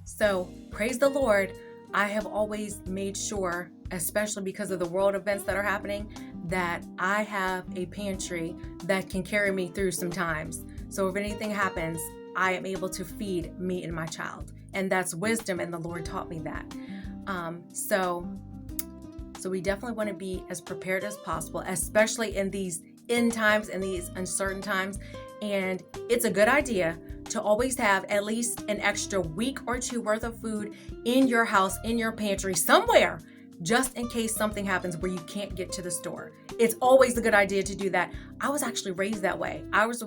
So praise the Lord. I have always made sure, especially because of the world events that are happening, that I have a pantry that can carry me through some times. So if anything happens, I am able to feed me and my child. And that's wisdom, and the Lord taught me that. So we definitely want to be as prepared as possible, especially in these end times and these uncertain times. And it's a good idea to always have at least an extra week or two worth of food in your house, in your pantry, somewhere, just in case something happens where you can't get to the store. It's always a good idea to do that. I was actually raised that way. I was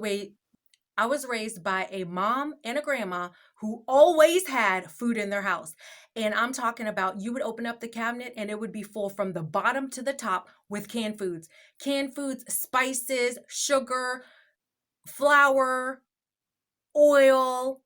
raised by a mom and a grandma who always had food in their house. And I'm talking about, you would open up the cabinet and it would be full from the bottom to the top with canned foods, spices, sugar, flour, oil,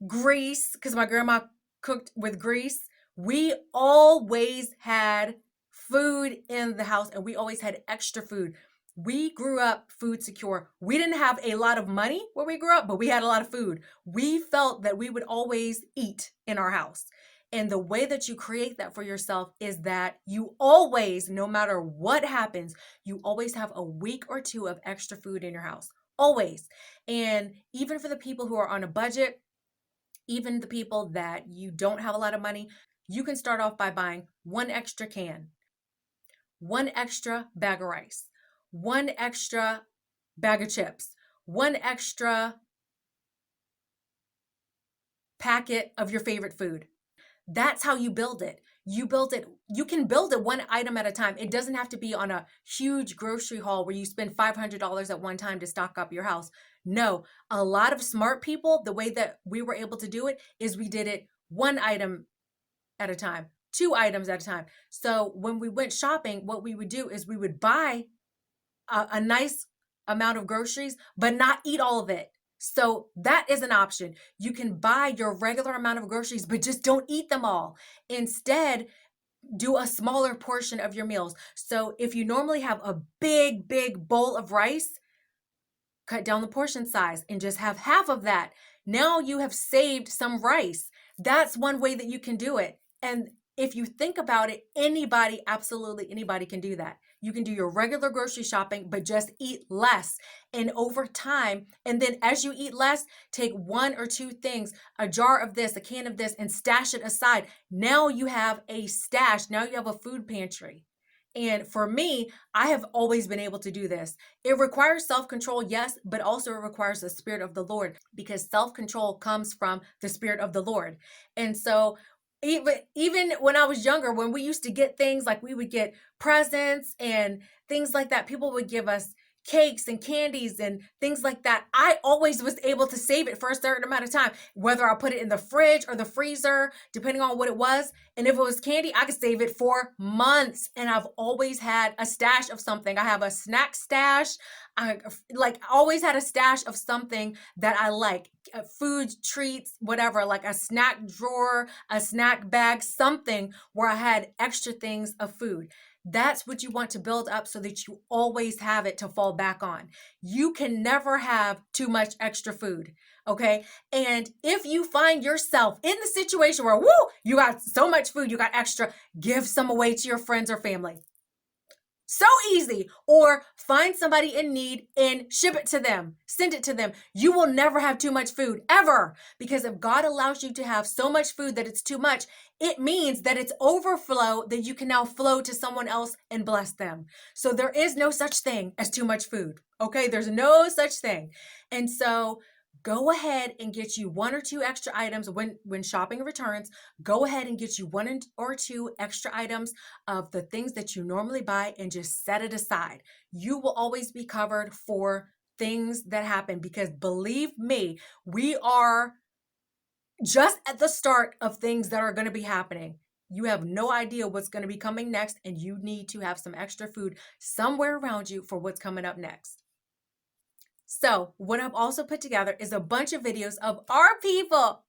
grease, because my grandma cooked with grease. We always had food in the house, and we always had extra food. We grew up food secure. We didn't have a lot of money where we grew up, but we had a lot of food. We felt that we would always eat in our house. And the way that you create that for yourself is that you always, no matter what happens, you always have a week or two of extra food in your house. Always. And even for the people who are on a budget, even the people that you don't have a lot of money, you can start off by buying one extra can, one extra bag of rice, one extra bag of chips, one extra packet of your favorite food. That's how you build it. You can build it one item at a time. It doesn't have to be on a huge grocery haul where you spend $500 at one time to stock up your house. No, a lot of smart people, the way that we were able to do it is we did it one item at a time, two items at a time. So when we went shopping, what we would do is we would buy a nice amount of groceries, but not eat all of it. So that is an option. You can buy your regular amount of groceries, but just don't eat them all. Instead, do a smaller portion of your meals. So if you normally have a big bowl of rice, cut down the portion size and just have half of that. Now you have saved some rice. That's one way that you can do it. And if you think about it, absolutely anybody can do that. You can do your regular grocery shopping, but just eat less. And over time, and then as you eat less, take one or two things, a jar of this, a can of this, and stash it aside. Now you have a stash. Now you have a food pantry. And for me, I have always been able to do this. It requires self-control, yes, but also it requires the Spirit of the Lord, because self-control comes from the Spirit of the Lord. And so even when I was younger, when we used to get things, like we would get presents and things like that, people would give us cakes and candies and things like that. I always was able to save it for a certain amount of time, whether I put it in the fridge or the freezer, depending on what it was. And if it was candy, I could save it for months. And I've always had a stash of something. I have a snack stash. I always had a stash of something that I like, food, treats, whatever, like a snack drawer, a snack bag, something where I had extra things of food. That's what you want to build up so that you always have it to fall back on. You can never have too much extra food, okay? And if you find yourself in the situation where, you got so much food, you got extra, give some away to your friends or family. So easy. Or find somebody in need and ship it to them. Send it to them. You will never have too much food, ever. Because if God allows you to have so much food that it's too much, it means that it's overflow, that you can now flow to someone else and bless them. So there is no such thing as too much food. Okay? There's no such thing. And so go ahead and get you one or two extra items when shopping returns. Go ahead and get you one or two extra items of the things that you normally buy and just set it aside. You will always be covered for things that happen, because believe me, we are just at the start of things that are going to be happening. You have no idea what's going to be coming next, and you need to have some extra food somewhere around you for what's coming up next. So what I've also put together is a bunch of videos of our people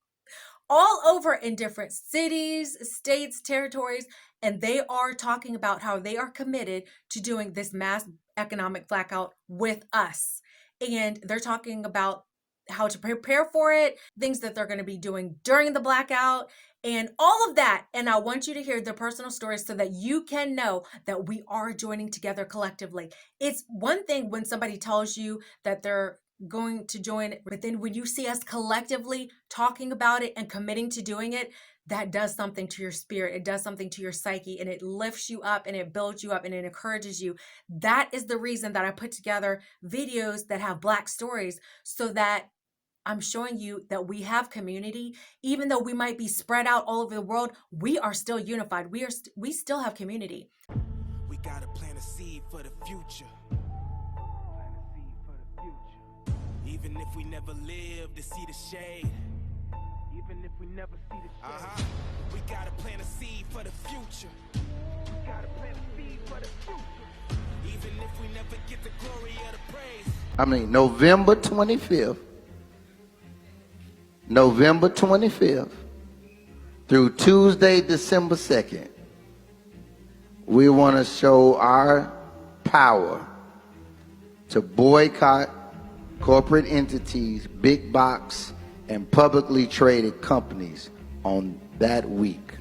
all over in different cities, states, territories, and they are talking about how they are committed to doing this mass economic blackout with us. And they're talking about how to prepare for it, things that they're going to be doing during the blackout, and all of that. And I want you to hear their personal stories so that you can know that we are joining together collectively. It's one thing when somebody tells you that they're going to join, but then when you see us collectively talking about it and committing to doing it, that does something to your spirit. It does something to your psyche, and it lifts you up and it builds you up and it encourages you. That is the reason that I put together videos that have Black stories, so that I'm showing you that we have community. Even though we might be spread out all over the world, we are still unified. We still have community. We gotta plant a seed for the future. Plant a seed for the future. Even if we never live to see the shade. Even if we never see the shade. We gotta plant a seed for the future. We gotta plant a seed for the future. Even if we never get the glory of the praise. November 25th. November 25th through Tuesday, December 2nd, we want to show our power to boycott corporate entities, big box, and publicly traded companies on that week.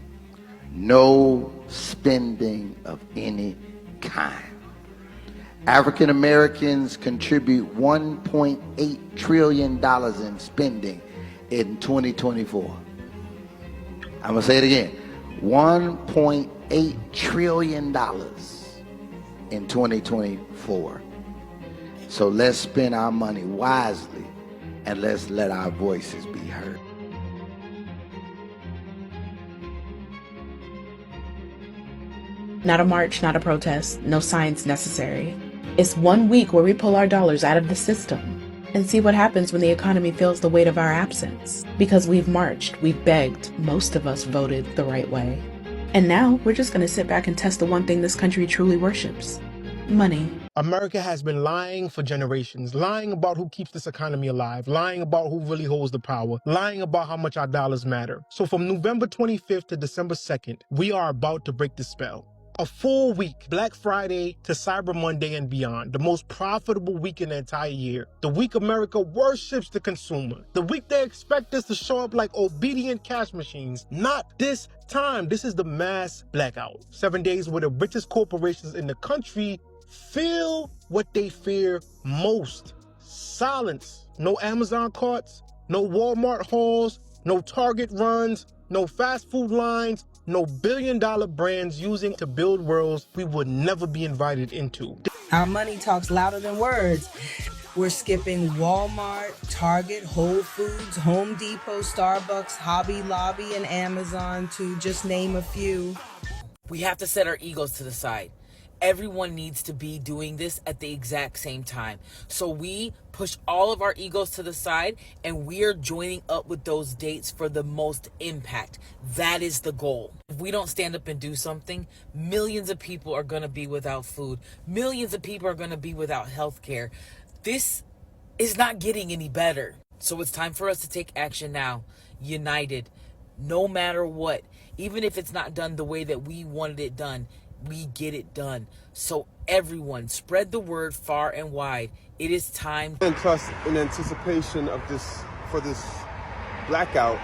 No spending of any kind. African Americans contribute $1.8 trillion in spending in 2024. I'm gonna say it again. $1.8 trillion in 2024. So let's spend our money wisely and let's let our voices be heard. Not a march, not a protest, no science necessary. It's 1 week where we pull our dollars out of the system and see what happens when the economy feels the weight of our absence. Because we've marched, we've begged, most of us voted the right way. And now we're just going to sit back and test the one thing this country truly worships: money. America has been lying for generations, lying about who keeps this economy alive, lying about who really holds the power, lying about how much our dollars matter. So from November 25th to December 2nd, we are about to break the spell. A full week, Black Friday to Cyber Monday and beyond, the most profitable week in the entire year. The week America worships the consumer. The week they expect us to show up like obedient cash machines. Not this time. This is the Mass Blackout. 7 days where the richest corporations in the country feel what they fear most: silence. No Amazon carts, no Walmart hauls, no Target runs, no fast food lines, no billion-dollar brands using to build worlds we would never be invited into. Our money talks louder than words. We're skipping Walmart, Target, Whole Foods, Home Depot, Starbucks, Hobby Lobby, and Amazon, to just name a few. We have to set our egos to the side. Everyone needs to be doing this at the exact same time. So we push all of our egos to the side and we are joining up with those dates for the most impact. That is the goal. If we don't stand up and do something, millions of people are going to be without food. Millions of people are going to be without health care. This is not getting any better. So it's time for us to take action now, united, no matter what. Even if it's not done the way that we wanted it done, we get it done. So everyone, spread the word far and wide. It is time. And plus, in anticipation of this blackout,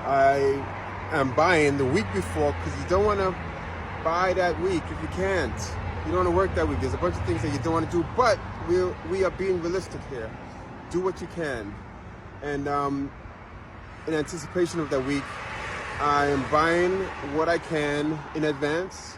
I am buying the week before, because you don't want to buy that week if you can't. You don't want to work that week. There's a bunch of things that you don't want to do, but we are being realistic here. Do what you can. And in anticipation of that week, I am buying what I can in advance,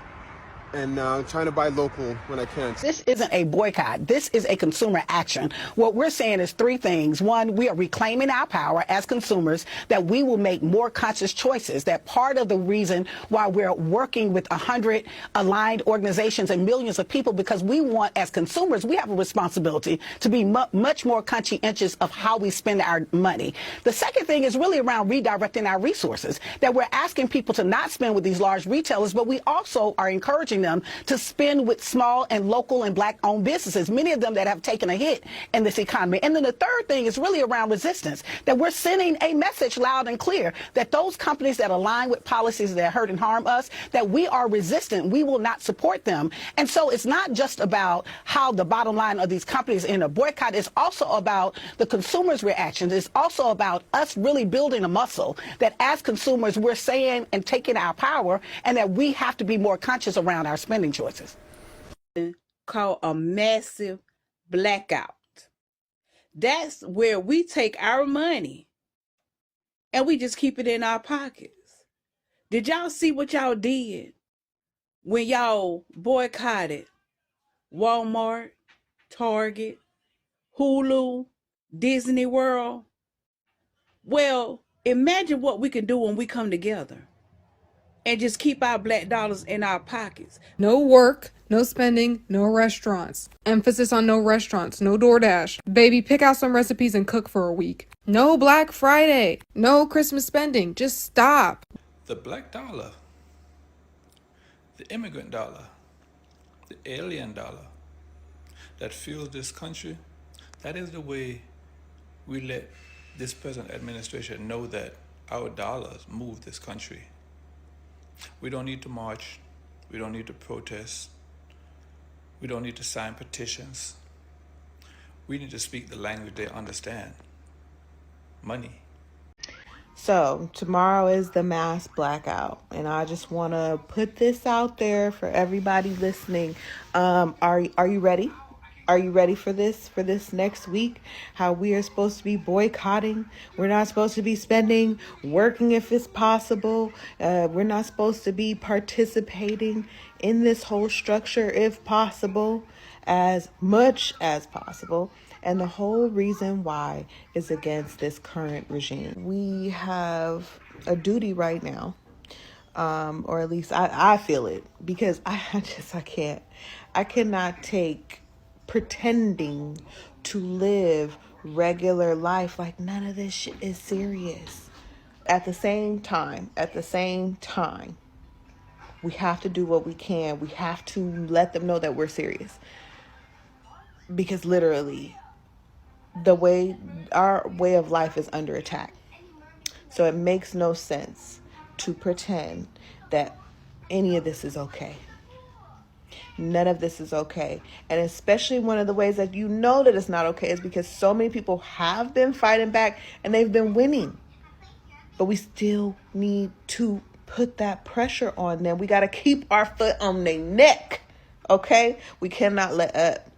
and trying to buy local when I can. This isn't a boycott. This is a consumer action. What we're saying is three things. One, we are reclaiming our power as consumers, that we will make more conscious choices. That part of the reason why we're working with 100 aligned organizations and millions of people, because we want, as consumers, we have a responsibility to be much more conscientious of how we spend our money. The second thing is really around redirecting our resources, that we're asking people to not spend with these large retailers, but we also are encouraging encouraging them to spend with small and local and Black-owned businesses, many of them that have taken a hit in this economy. And then the third thing is really around resistance, that we're sending a message loud and clear that those companies that align with policies that hurt and harm us, that we are resistant. We will not support them. And so it's not just about how the bottom line of these companies in a boycott. It's also about the consumers' reactions. It's also about us really building a muscle that as consumers we're saying and taking our power, and that we have to be more conscious around our spending choices. Called a massive blackout. That's where we take our money and we just keep it in our pockets. Did y'all see what y'all did when y'all boycotted Walmart, Target, Hulu, Disney World? Well, imagine what we can do when we come together and just keep our black dollars in our pockets. No work, no spending, no restaurants. Emphasis on no restaurants, no DoorDash. Baby, pick out some recipes and cook for a week. No Black Friday, no Christmas spending. Just stop. The black dollar, the immigrant dollar, the alien dollar that fuels this country, that is the way we let this present administration know that our dollars move this country. We don't need to march. We don't need to protest. We don't need to sign petitions. We need to speak the language they understand. Money. So tomorrow is the Mass Blackout, and I just want to put this out there for everybody listening. Are you ready? Are you ready for this next week? How we are supposed to be boycotting. We're not supposed to be spending, working if it's possible. We're not supposed to be participating in this whole structure if possible, as much as possible. And the whole reason why is against this current regime. We have a duty right now, or at least I feel it, because I cannot take pretending to live regular life like none of this shit is serious. At the same time, we have to do what we can. We have to let them know that we're serious, because literally our way of life is under attack. So it makes no sense to pretend that any of this is okay. None of this is okay. And especially one of the ways that you know that it's not okay is because so many people have been fighting back and they've been winning. But we still need to put that pressure on them. We got to keep our foot on their neck. Okay? We cannot let up.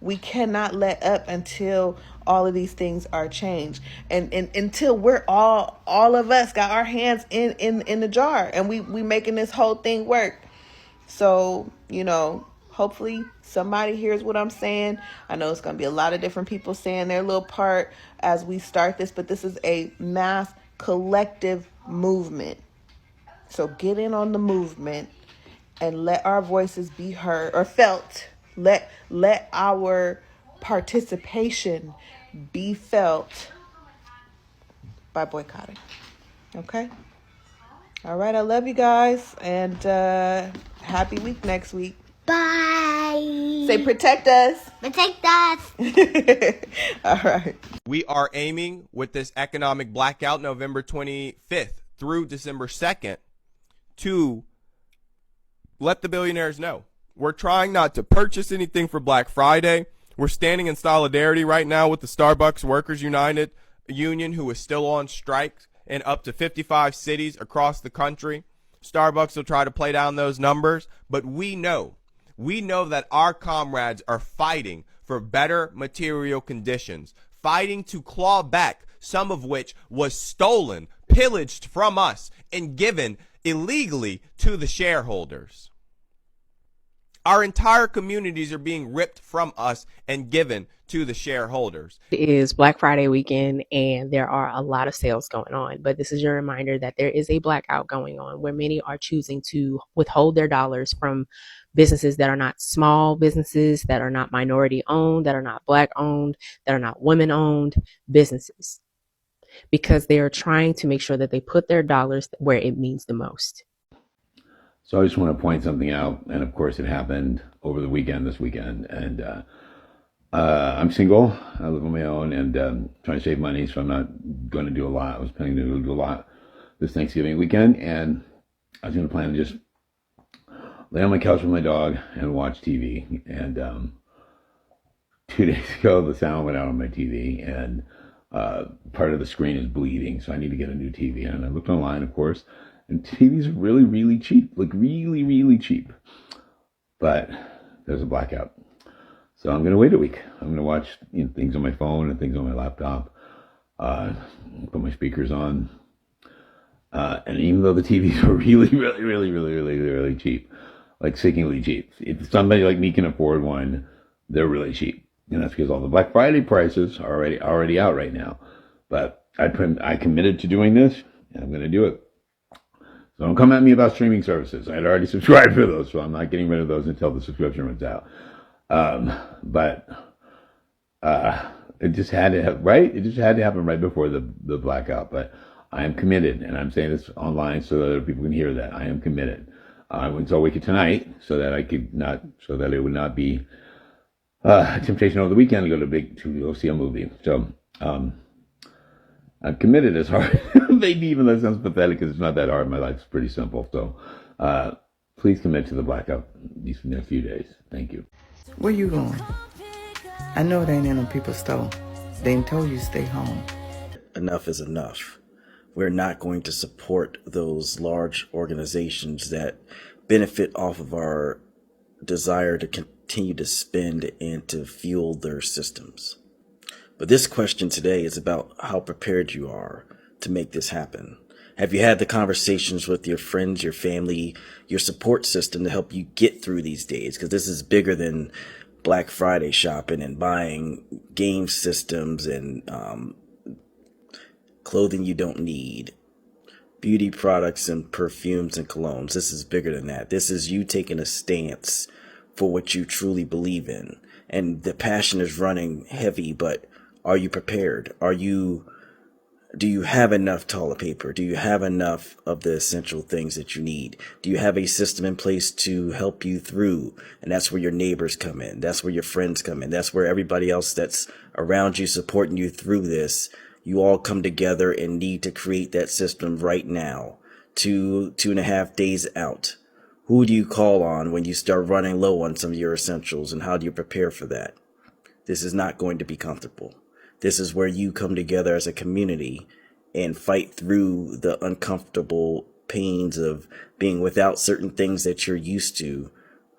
We cannot let up until all of these things are changed. And until we're all of us got our hands in the jar and we making this whole thing work. So, hopefully somebody hears what I'm saying. I know it's going to be a lot of different people saying their little part as we start this, but this is a mass collective movement. So get in on the movement and let our voices be heard or felt. Let our participation be felt by boycotting. Okay? All right, I love you guys, and happy week next week. Bye. Say protect us. Protect us. All right. We are aiming with this economic blackout November 25th through December 2nd to let the billionaires know. We're trying not to purchase anything for Black Friday. We're standing in solidarity right now with the Starbucks Workers United Union, who is still on strike in up to 55 cities across the country. Starbucks will try to play down those numbers, but we know that our comrades are fighting for better material conditions, fighting to claw back some of which was stolen, pillaged from us, and given illegally to the shareholders. Our entire communities are being ripped from us and given to the shareholders. It is Black Friday weekend and there are a lot of sales going on, but this is your reminder that there is a blackout going on where many are choosing to withhold their dollars from businesses that are not small businesses, that are not minority owned, that are not Black owned, that are not women owned businesses, because they are trying to make sure that they put their dollars where it means the most. So I just want to point something out, and of course it happened over the weekend, this weekend, and I'm single, I live on my own, and trying to save money, so I'm not going to do a lot. I was planning to do a lot this Thanksgiving weekend, and I was going to plan to just lay on my couch with my dog and watch TV, and 2 days ago the sound went out on my TV, and part of the screen is bleeding, so I need to get a new TV, and I looked online, of course, and TVs are really, really cheap, like really, really cheap. But there's a blackout. So I'm going to wait a week. I'm going to watch things on my phone and things on my laptop, put my speakers on. And even though the TVs are really, really, really, really, really, really cheap, like sickeningly cheap. If somebody like me can afford one, they're really cheap. And that's because all the Black Friday prices are already out right now. But I committed to doing this, and I'm going to do it. So don't come at me about streaming services. I'd already subscribed for those, so I'm not getting rid of those until the subscription runs out. But it just had to have, right? It just had to happen right before the blackout. But I am committed, and I'm saying this online so that other people can hear that. I am committed. I went to Wake It tonight so that it would not be a temptation over the weekend to go see a movie. So I'm committed as hard. Maybe even that sounds pathetic because it's not that hard. My life's pretty simple. So please commit to the blackout these next few days. Thank you. Where you going? I know it ain't in them people's store. They ain't told you to stay home. Enough is enough. We're not going to support those large organizations that benefit off of our desire to continue to spend and to fuel their systems. But this question today is about how prepared you are to make this happen. Have you had the conversations with your friends, your family, your support system to help you get through these days? Because this is bigger than Black Friday shopping and buying game systems and clothing you don't need, beauty products and perfumes and colognes. This is bigger than that. This is you taking a stance for what you truly believe in. And the passion is running heavy, but are you prepared? Do you have enough toilet paper? Do you have enough of the essential things that you need? Do you have a system in place to help you through? And that's where your neighbors come in. That's where your friends come in. That's where everybody else that's around you supporting you through this. You all come together and need to create that system right now, 2.5 days out. Who do you call on when you start running low on some of your essentials, and how do you prepare for that? This is not going to be comfortable. This is where you come together as a community and fight through the uncomfortable pains of being without certain things that you're used to,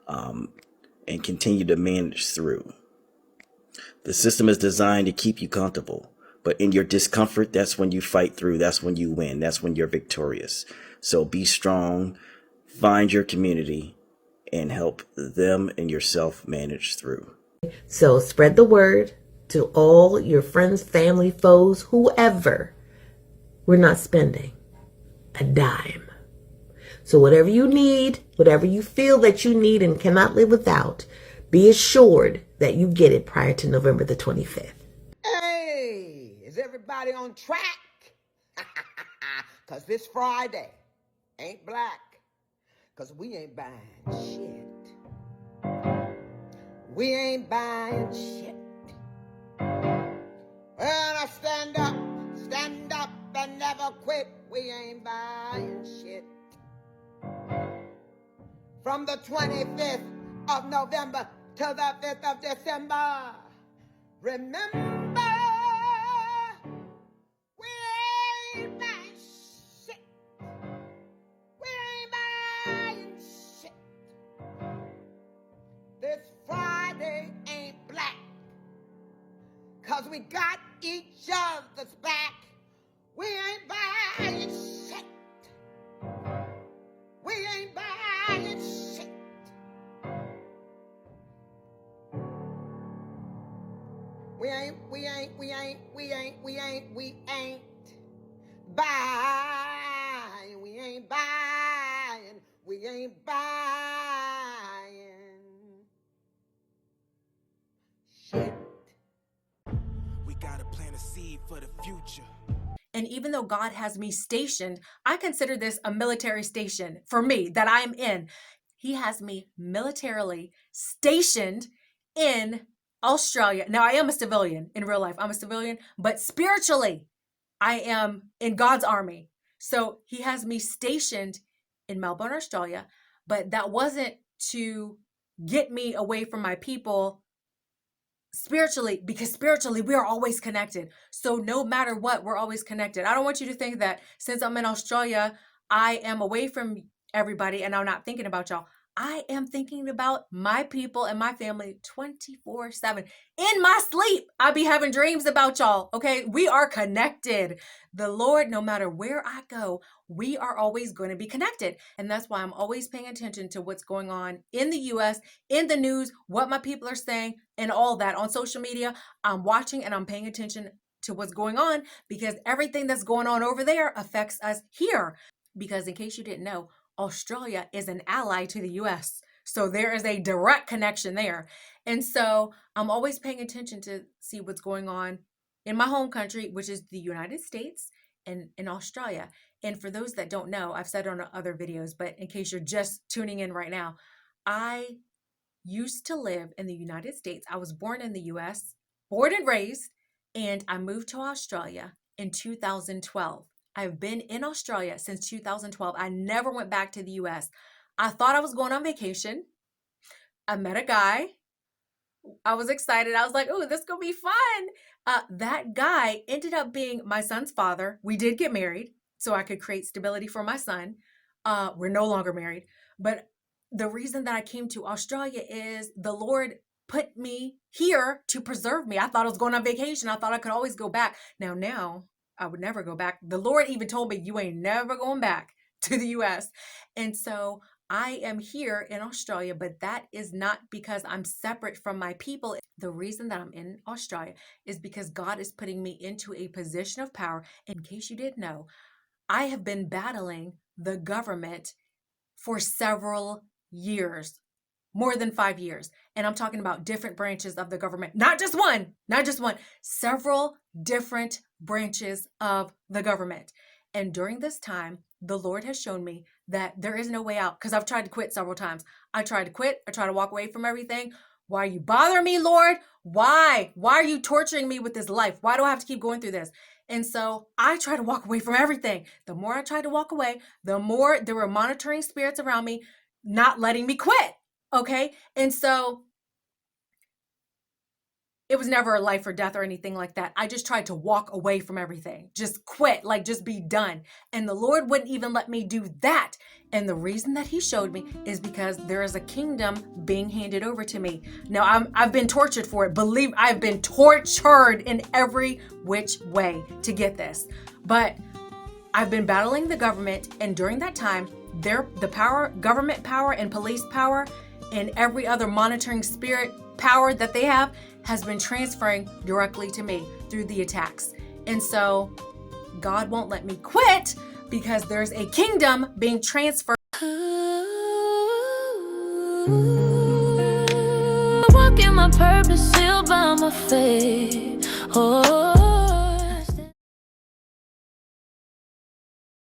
and continue to manage through. The system is designed to keep you comfortable, but in your discomfort, that's when you fight through. That's when you win. That's when you're victorious. So be strong, find your community, and help them and yourself manage through. So spread the word to all your friends, family, foes, whoever. We're not spending a dime. So whatever you need, whatever you feel that you need and cannot live without, be assured that you get it prior to November the 25th. Hey, is everybody on track? Because this Friday ain't black. Because we ain't buying shit. We ain't buying shit. Well, I stand up and never quit. We ain't buying shit. From the 25th of November to the 5th of December, remember, we ain't buying shit. We ain't buying shit. This Friday ain't black, 'cause we got each other's back. We ain't buying shit. We ain't buying shit. We ain't buying. We ain't buying. We ain't buying shit. We gotta plant a seed for the future. And even though God has me stationed, I consider this a military station for me that I'm in. He has me militarily stationed in Australia. Now, I am a civilian in real life. I'm a civilian, but spiritually, I am in God's army. So he has me stationed in Melbourne, Australia, but that wasn't to get me away from my people spiritually, because spiritually we are always connected. So no matter what, we're always connected. I don't want you to think that since I'm in Australia, I am away from everybody and I'm not thinking about y'all. I am thinking about my people and my family 24/7. In my sleep, I be having dreams about y'all, okay? We are connected. The Lord, no matter where I go, we are always going to be connected. And that's why I'm always paying attention to what's going on in the U.S., in the news, what my people are saying, and all that. On social media, I'm watching and I'm paying attention to what's going on, because everything that's going on over there affects us here. Because in case you didn't know, Australia is an ally to the U.S. So there is a direct connection there. And so I'm always paying attention to see what's going on in my home country, which is the United States, and in Australia. And for those that don't know, I've said on other videos, but in case you're just tuning in right now, I used to live in the United States. I was born in the U.S., born and raised, and I moved to Australia in 2012. I've been in Australia since 2012. I never went back to the U.S. I thought I was going on vacation. I met a guy. I was excited. I was like, oh, this is going to be fun. That guy ended up being my son's father. We did get married so I could create stability for my son. We're no longer married. But the reason that I came to Australia is the Lord put me here to preserve me. I thought I was going on vacation. I thought I could always go back. Now, I would never go back. The Lord even told me, you ain't never going back to the U.S. And so I am here in Australia, but that is not because I'm separate from my people. The reason that I'm in Australia is because God is putting me into a position of power. In case you didn't know, I have been battling the government for several years, more than 5 years. And I'm talking about different branches of the government, not just one, several different branches of the government. And during this time, the Lord has shown me that there is no way out, because I've tried to quit several times. I tried to quit. I tried to walk away from everything. Why are you bothering me, Lord? Why? Why are you torturing me with this life? Why do I have to keep going through this? And so I try to walk away from everything. The more I tried to walk away, the more there were monitoring spirits around me, not letting me quit. Okay. And so it was never a life or death or anything like that. I just tried to walk away from everything, just quit, like just be done. And the Lord wouldn't even let me do that. And the reason that he showed me is because there is a kingdom being handed over to me. Now I've been tortured for it. Believe I've been tortured in every which way to get this. But I've been battling the government, and during that time, the power, government power and police power and every other monitoring spirit power that they have has been transferring directly to me through the attacks. And so God won't let me quit because there's a kingdom being transferred. Walking my purpose, sealed by my faith. Oh.